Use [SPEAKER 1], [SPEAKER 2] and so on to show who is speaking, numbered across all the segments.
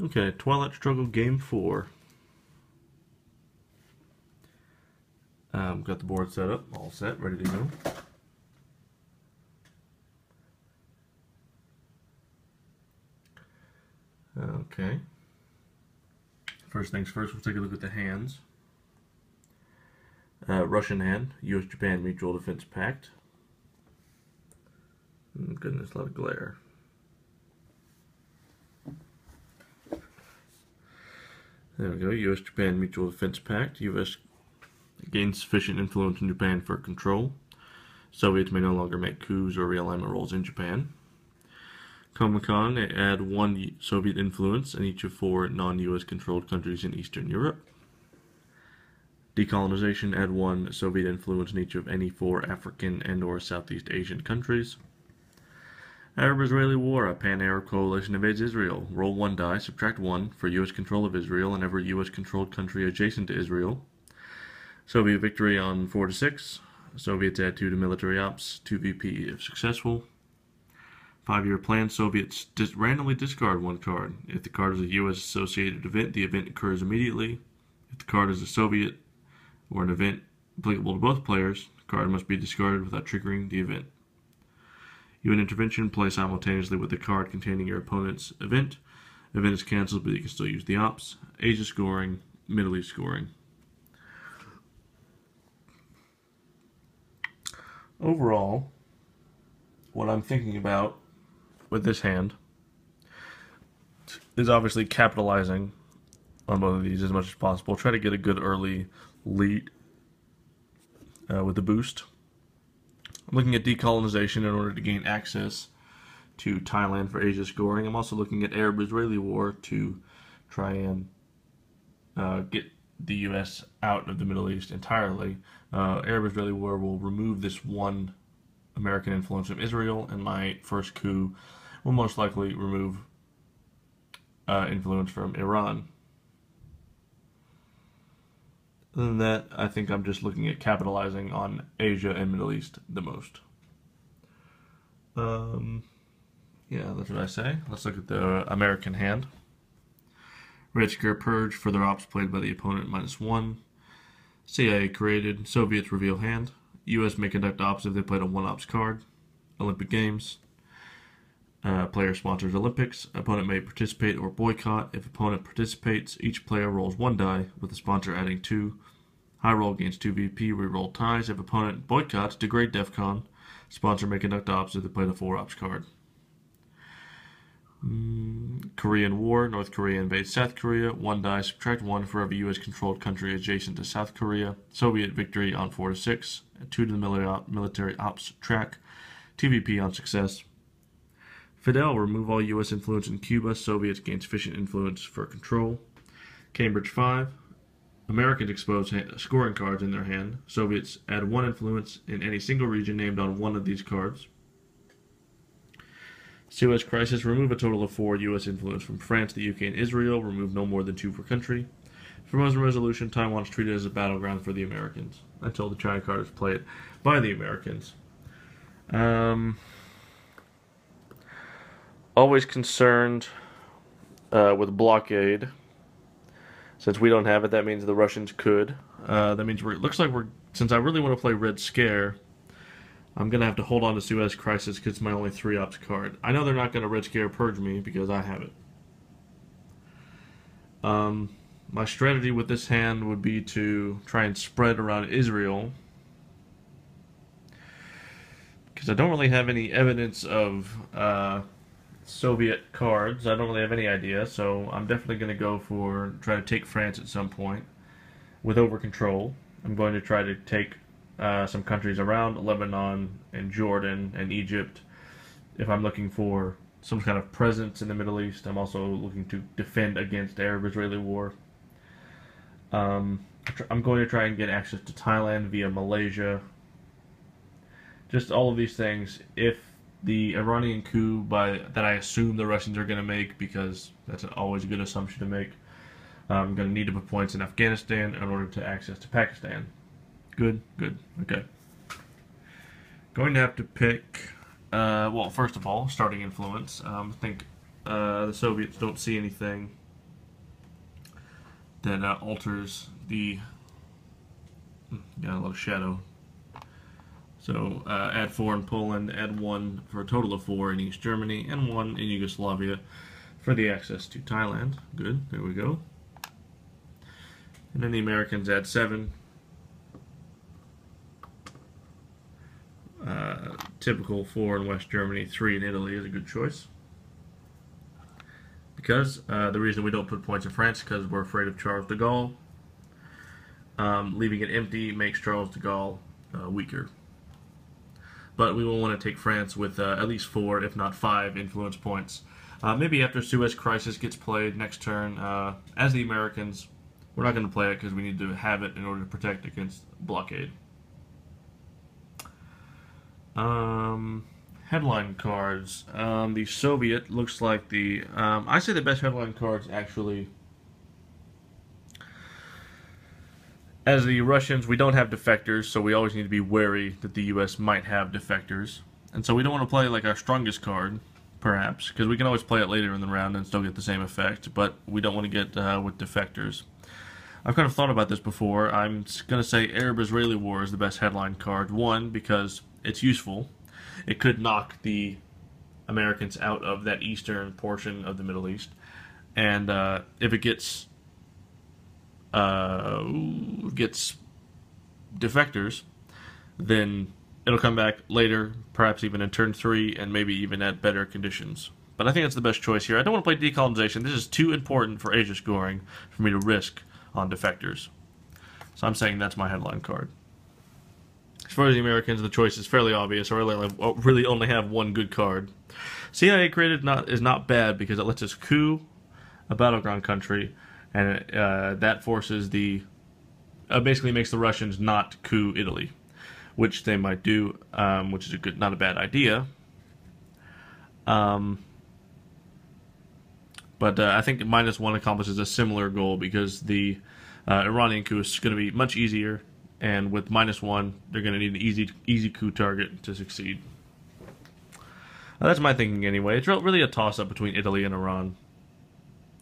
[SPEAKER 1] Okay, Twilight Struggle Game 4. Got the board set up, all set, ready to go. Okay. First things first, we'll take a look at the hands. Russian hand, U.S.-Japan Mutual Defense Pact. Goodness, a lot of glare. There we go, U.S.-Japan Mutual Defense Pact. U.S. gains sufficient influence in Japan for control. Soviets may no longer make coups or realignment rolls in Japan. Commentating, add one Soviet influence in each of 4 non-U.S. controlled countries in Eastern Europe. Decolonization, add one Soviet influence in each of any 4 African and or Southeast Asian countries. Arab-Israeli War, a pan-Arab coalition invades Israel. Roll 1 die, subtract 1 for U.S. control of Israel and every U.S. controlled country adjacent to Israel. Soviet victory on 4 to 6. Soviets add 2 to military ops, 2 VP if successful. 5-year plan, Soviets randomly discard 1 card. If the card is a U.S. associated event, the event occurs immediately. If the card is a Soviet or an event applicable to both players, the card must be discarded without triggering the event. UN intervention, play simultaneously with the card containing your opponent's event. Event is cancelled, but you can still use the ops. Asia scoring, Middle East scoring. Overall, what I'm thinking about with this hand is obviously capitalizing on both of these as much as possible. Try to get a good early lead with the boost. I'm looking at decolonization in order to gain access to Thailand for Asia scoring. I'm also looking at Arab-Israeli War to try and get the U.S. out of the Middle East entirely. Arab-Israeli War will remove this one American influence of Israel, and my first coup will most likely remove influence from Iran. Other than that, I think I'm just looking at capitalizing on Asia and Middle East the most. Yeah, that's what I say. Let's look at the American hand. Red Scare Purge, further ops played by the opponent -1. CIA created, Soviets reveal hand. U.S. may conduct ops if they played a 1 ops card. Olympic Games. Player sponsors Olympics. Opponent may participate or boycott. If opponent participates, each player rolls 1 die, with the sponsor adding 2. High roll gains 2 VP, reroll ties. If opponent boycotts, degrade DEFCON. Sponsor may conduct ops if they played a 4 ops card. Korean War, North Korea invades South Korea. 1 die, subtract 1 for every U.S. controlled country adjacent to South Korea. Soviet victory on 4 to 6. 2 to the military ops track. 2 VP on success. Fidel, remove all U.S. influence in Cuba. Soviets gain sufficient influence for control. Cambridge 5. Americans expose scoring cards in their hand. Soviets add 1 influence in any single region named on 1 of these cards. Suez Crisis, remove a total of 4 U.S. influence from France, the UK, and Israel. Remove no more than 2 per country. Formosan Resolution, Taiwan is treated as a battleground for the Americans until the China card is played by the Americans. Always concerned with blockade. Since we don't have it, that means the Russians could. That means it looks like since I really want to play Red Scare, I'm going to have to hold on to Suez Crisis because it's my only 3 ops card. I know they're not going to Red Scare Purge me because I have it. My strategy with this hand would be to try and spread around Israel, because I don't really have any evidence of Soviet cards. I don't really have any idea, so I'm definitely going to go for try to take France at some point with over control. I'm going to try to take some countries around Lebanon and Jordan and Egypt. If I'm looking for some kind of presence in the Middle East, I'm also looking to defend against Arab-Israeli War. I'm going to try and get access to Thailand via Malaysia. Just all of these things. If the Iranian coup that I assume the Russians are going to make, because that's always a good assumption to make, I'm going to need to put points in Afghanistan in order to access to Pakistan. Good, good, okay. Going to have to pick, well, first of all, starting influence. I think the Soviets don't see anything that alters the... got a little shadow. So add 4 in Poland, add 1 for a total of 4 in East Germany, and 1 in Yugoslavia for the access to Thailand. Good, there we go. And then the Americans add 7. Typical 4 in West Germany, 3 in Italy is a good choice. Because the reason we don't put points in France is because we're afraid of Charles de Gaulle. Leaving it empty makes Charles de Gaulle weaker. But we will want to take France with at least 4, if not 5, influence points. Maybe after Suez Crisis gets played next turn. As the Americans, we're not going to play it because we need to have it in order to protect against blockade. Headline cards. The Soviet looks like the... I say the best headline cards actually... As the Russians, we don't have defectors, so we always need to be wary that the U.S. might have defectors. And so we don't want to play like our strongest card, perhaps, because we can always play it later in the round and still get the same effect, but we don't want to get with defectors. I've kind of thought about this before. I'm going to say Arab-Israeli War is the best headline card. One, because it's useful. It could knock the Americans out of that eastern portion of the Middle East. And if it gets defectors, then it'll come back later, perhaps even in turn 3, and maybe even at better conditions. But I think that's the best choice here. I don't want to play decolonization. This is too important for Asia scoring for me to risk on defectors. So I'm saying that's my headline card. As far as the Americans, the choice is fairly obvious. I really only have one good card. CIA created is not bad because it lets us coup a battleground country, and that forces the basically makes the Russians not coup Italy, which they might do, which is not a bad idea. But I think -1 accomplishes a similar goal because the Iranian coup is going to be much easier, and with -1, they're going to need an easy coup target to succeed. That's my thinking anyway. It's really a toss-up between Italy and Iran.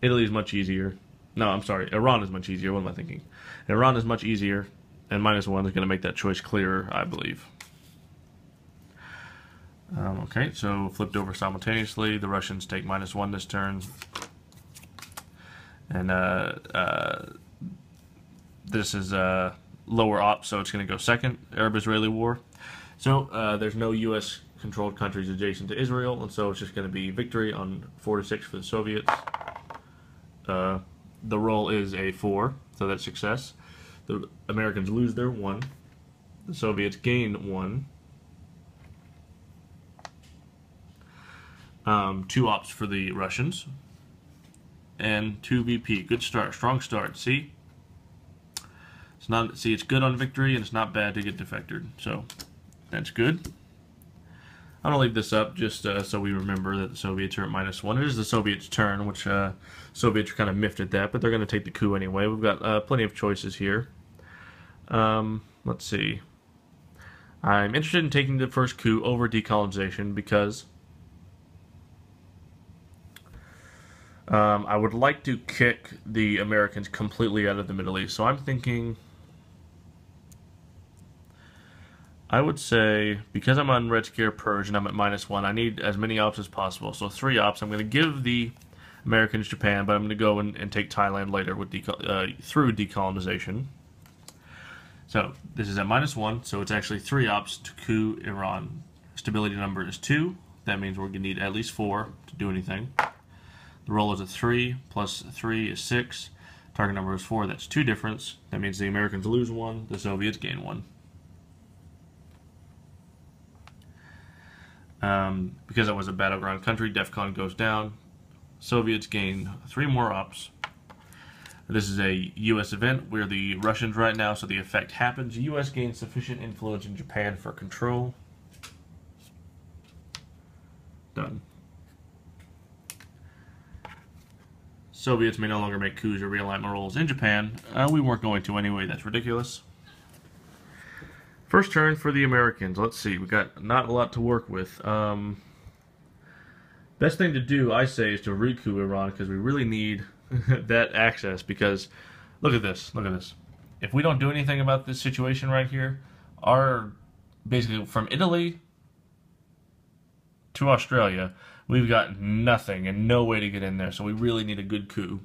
[SPEAKER 1] Italy is much easier. No, I'm sorry. Iran is much easier. What am I thinking? Iran is much easier, and -1 is going to make that choice clearer, I believe. Okay, so flipped over simultaneously. The Russians take -1 this turn. And this is lower op, so it's going to go second. Arab-Israeli War. So there's no U.S.-controlled countries adjacent to Israel, and so it's just going to be victory on 4-6 for the Soviets. The roll is a 4, so that's success. The Americans lose their 1. The Soviets gain 1. 2 ops for the Russians. And 2 VP. Good start. Strong start. See? It's good on victory, and it's not bad to get defected. So, that's good. I'm going to leave this up just so we remember that the Soviets are at -1. It is the Soviets' turn, which Soviets are kind of miffed at that, but they're going to take the coup anyway. We've got plenty of choices here. Let's see. I'm interested in taking the first coup over decolonization because I would like to kick the Americans completely out of the Middle East. So I'm thinking, I would say, because I'm on Red Scare Purge and I'm at -1, I need as many ops as possible. So 3 ops. I'm going to give the Americans Japan, but I'm going to go and take Thailand later with through decolonization. So this is at -1, so it's actually 3 ops to coup Iran. Stability number is 2. That means we're going to need at least 4 to do anything. The roll is a 3, plus 3 is 6. Target number is 4, that's 2 difference. That means the Americans lose 1, the Soviets gain 1. Because it was a battleground country, DEFCON goes down. Soviets gain 3 more ops. This is a U.S. event. We're the Russians right now, so the effect happens. The U.S. gains sufficient influence in Japan for control. Done. Soviets may no longer make coups or realignment rolls in Japan. We weren't going to anyway. That's ridiculous. First turn for the Americans. Let's see. We got not a lot to work with. Best thing to do, I say, is to re-coup Iran because we really need that access because Look at this. Look at this. If we don't do anything about this situation right here, our basically from Italy to Australia, we've got nothing and no way to get in there. So we really need a good coup.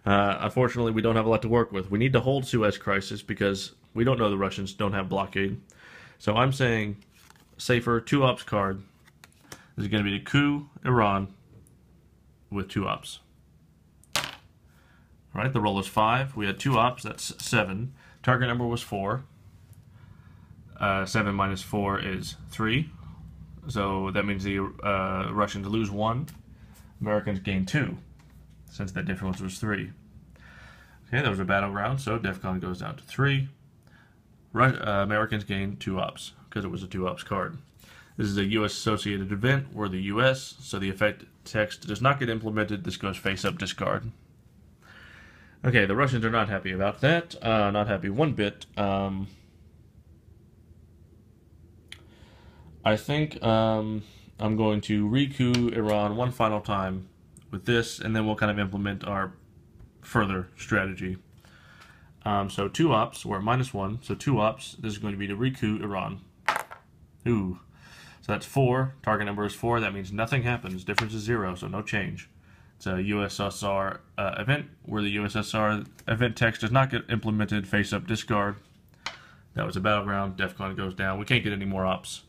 [SPEAKER 1] Unfortunately, we don't have a lot to work with. We need to hold Suez Crisis because we don't know the Russians don't have blockade. So I'm saying safer 2-ops card. This is going to be the coup Iran with 2-ops. All right, the roll is 5. We had 2-ops, that's 7. Target number was 4. 7 minus 4 is 3. So that means the Russians lose 1. Americans gain 2, since that difference was 3. Okay, that was a battleground, so DEFCON goes down to 3. Americans gain 2-ops, because it was a 2-ops card. This is a U.S. associated event. We're the U.S., so the effect text does not get implemented. This goes face-up discard. Okay, the Russians are not happy about that. Not happy one bit. I think I'm going to re-coup Iran one final time with this, and then we'll kind of implement our further strategy. So 2-ops, we're at -1, so 2-ops, this is going to be to re-coup Iran. Ooh. So that's 4, target number is 4, that means nothing happens, difference is 0, so no change. It's a USSR event, where the USSR event text does not get implemented, face-up discard. That was a battleground, DEFCON goes down, we can't get any more ops.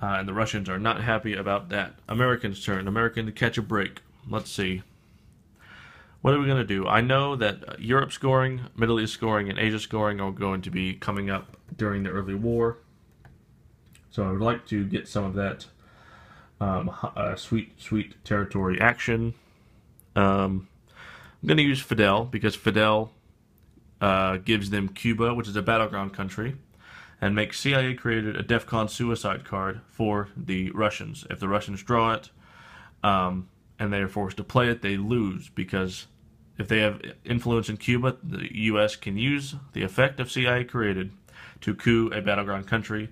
[SPEAKER 1] And the Russians are not happy about that. Americans' turn, American to catch a break. Let's see. What are we going to do? I know that Europe scoring, Middle East scoring, and Asia scoring are going to be coming up during the early war. So I would like to get some of that sweet territory action. I'm going to use Fidel because Fidel gives them Cuba, which is a battleground country, and makes CIA created a DEFCON suicide card for the Russians. If the Russians draw it and they are forced to play it, they lose because if they have influence in Cuba, the U.S. can use the effect of CIA created to coup a battleground country.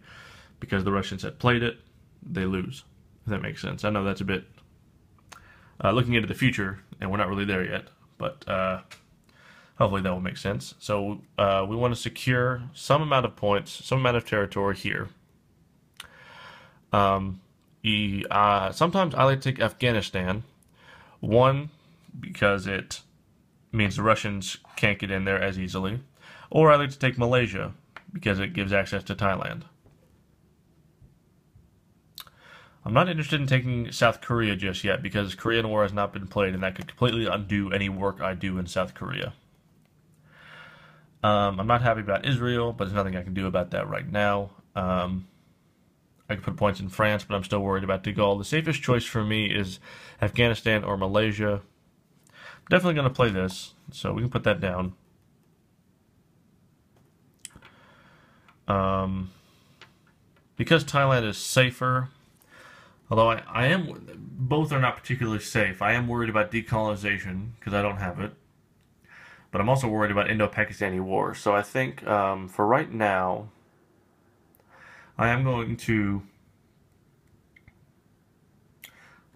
[SPEAKER 1] Because the Russians had played it, they lose. If that makes sense. I know that's a bit looking into the future, and we're not really there yet, but hopefully that will make sense. So we want to secure some amount of points, some amount of territory here. Sometimes I like to take Afghanistan. One, because it means the Russians can't get in there as easily. Or I like to take Malaysia, because it gives access to Thailand. I'm not interested in taking South Korea just yet because Korean War has not been played and that could completely undo any work I do in South Korea. I'm not happy about Israel, but there's nothing I can do about that right now. I could put points in France, but I'm still worried about De Gaulle. The safest choice for me is Afghanistan or Malaysia. I'm definitely going to play this, so we can put that down. Because Thailand is safer, although I am, both are not particularly safe. I am worried about decolonization because I don't have it. But I'm also worried about Indo-Pakistani war. So I think for right now, I am going to...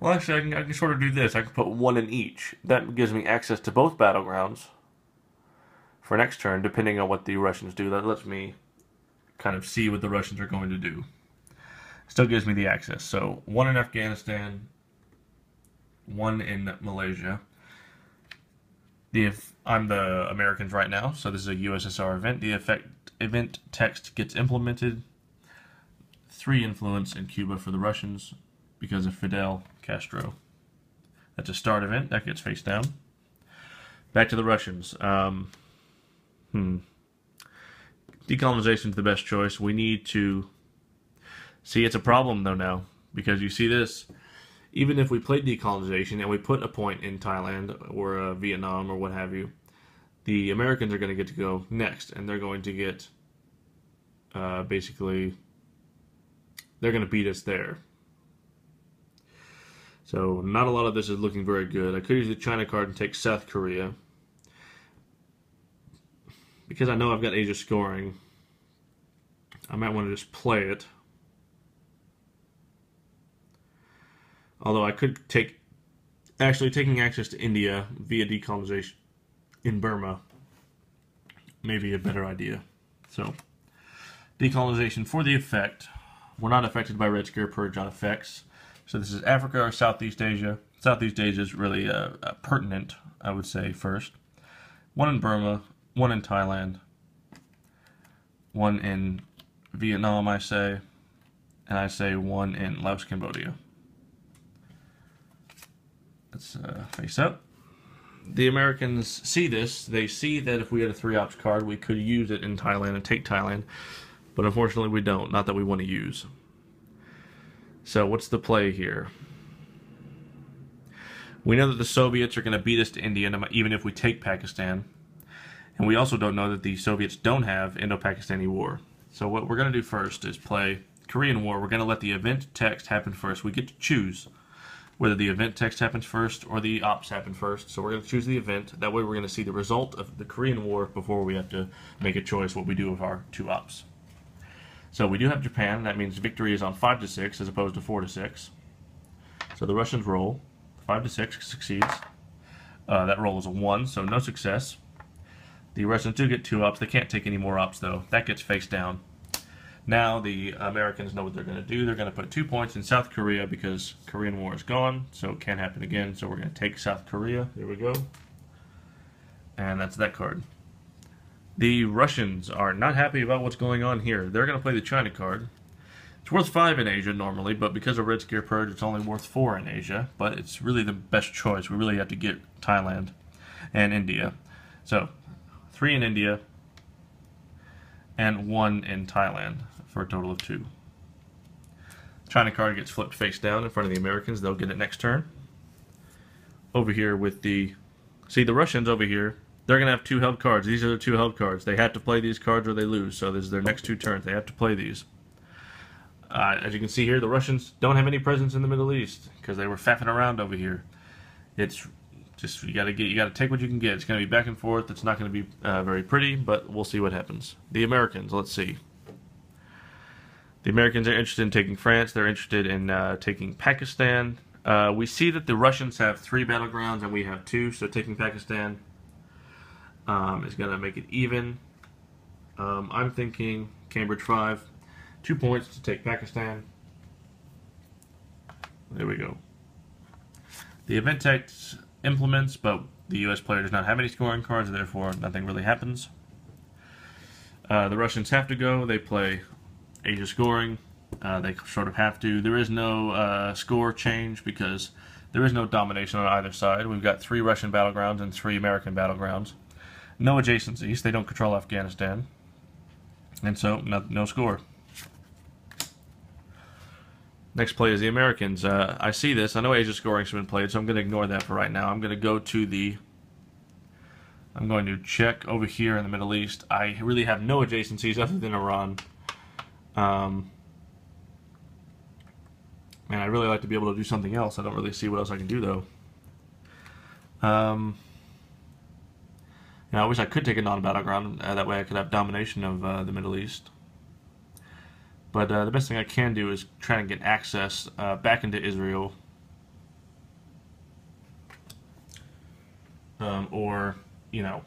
[SPEAKER 1] Well, actually, I can sort of do this. I can put 1 in each. That gives me access to both battlegrounds for next turn, depending on what the Russians do. That lets me kind of see what the Russians are going to do. Still gives me the access. So 1 in Afghanistan, 1 in Malaysia. I'm the Americans right now, so this is a USSR event. The event text gets implemented. 3 influence in Cuba for the Russians because of Fidel Castro. That's a start event. That gets face down. Back to the Russians. Decolonization is the best choice. We need to... See, it's a problem, though, now. Because you see this. Even if we played decolonization and we put a point in Thailand or Vietnam or what have you, the Americans are going to get to go next. And they're going to get... basically... They're going to beat us there. So, not a lot of this is looking very good. I could use the China card and take South Korea. Because I know I've got Asia scoring, I might want to just play it. Although I could take... Actually, taking access to India via decolonization in Burma maybe a better idea. So, decolonization for the effect. We're not affected by Red Scare Purge on effects. So this is Africa or Southeast Asia. Southeast Asia is really pertinent, I would say, first. One in Burma, one in Thailand, one in Vietnam, I say, and I say one in Laos, Cambodia. Let's face up. The Americans see this. They see that if we had a 3-ops card, we could use it in Thailand and take Thailand. But unfortunately, we don't. Not that we want to use. So what's the play here? We know that the Soviets are going to beat us to India, even if we take Pakistan. And we also don't know that the Soviets don't have Indo-Pakistani War. So what we're going to do first is play Korean War. We're going to let the event text happen first. We get to choose whether the event text happens first or the ops happen first. So we're going to choose the event. That way we're going to see the result of the Korean War before we have to make a choice what we do with our 2 ops. So we do have Japan. That means victory is on 5 to 6 as opposed to 4 to 6. So the Russians roll. 5 to 6 succeeds. That roll is a 1, so no success. The Russians do get 2 ops. They can't take any more ops, though. That gets face down. Now the Americans know what they're going to do. They're going to put 2 points in South Korea because Korean War is gone, so it can't happen again. So we're going to take South Korea. There we go. And that's that card. The Russians are not happy about what's going on here. They're going to play the China card. It's worth 5 in Asia normally, but because of Red Scare Purge, it's only worth 4 in Asia. But it's really the best choice. We really have to get Thailand and India. So 3 in India and 1 in Thailand for a total of 2. China card gets flipped face down in front of the Americans. They'll get it next turn. Over here with the... See, the Russians over here, they're going to have 2 held cards. These are the 2 held cards. They have to play these cards or they lose. So this is their next 2 turns. They have to play these. As you can see here, the Russians don't have any presence in the Middle East because they were faffing around over here. It's just you got to take what you can get. It's going to be back and forth. It's not going to be very pretty, but we'll see what happens. The Americans, let's see. The Americans are interested in taking France. They're interested in taking Pakistan. We see that the Russians have 3 battlegrounds and we have 2, so taking Pakistan is going to make it even. I'm thinking Cambridge 5. 2 points to take Pakistan. There we go. The event text implements, but the U.S. player does not have any scoring cards, therefore nothing really happens. The Russians have to go. They play Asia scoring. They sort of have to. There is no score change because there is no domination on either side. We've got 3 Russian battlegrounds and 3 American battlegrounds. No adjacencies. They don't control Afghanistan. And so, no score. Next play is the Americans. I see this. I know Asia scoring's been played, so I'm going to ignore that for right now. I'm going to go to the... I'm going to check over here in the Middle East. I really have no adjacencies other than Iran. And I'd really like to be able to do something else. I don't really see what else I can do, though. I wish I could take a non-battleground. That way I could have domination of the Middle East. But the best thing I can do is try and get access back into Israel. Or, you know,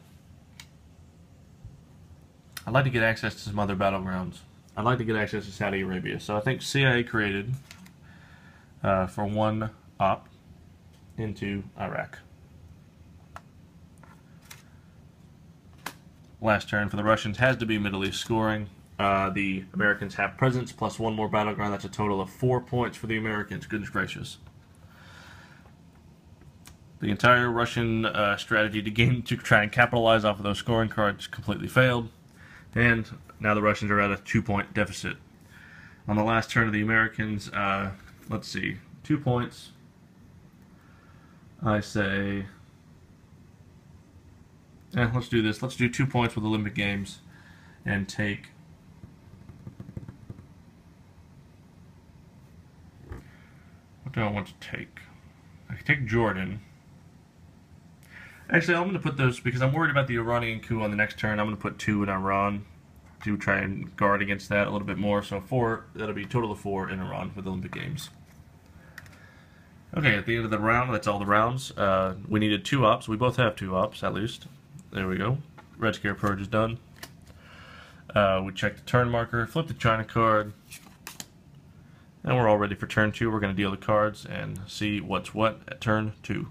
[SPEAKER 1] I'd like to get access to some other battlegrounds. I'd like to get access to Saudi Arabia. So I think CIA created for 1 op into Iraq. Last turn for the Russians has to be Middle East scoring. The Americans have presence plus 1 more battleground. That's a total of 4 points for the Americans. Goodness gracious. The entire Russian strategy to try and capitalize off of those scoring cards completely failed. And now the Russians are at a 2-point deficit. On the last turn of the Americans, let's see, 2 points. I say, let's do this. Let's do 2 points with Olympic Games and take... What do I want to take? I can take Jordan. Actually, I'm going to put those, because I'm worried about the Iranian coup on the next turn, I'm going to put 2 in Iran to try and guard against that a little bit more. So 4, that'll be a total of 4 in Iran for the Olympic Games. Okay, at the end of the round, that's all the rounds. We needed 2 ops. We both have 2 ops, at least. There we go. Red Scare Purge is done. We check the turn marker, flip the China card, and we're all ready for turn 2. We're going to deal the cards and see what's what at turn 2.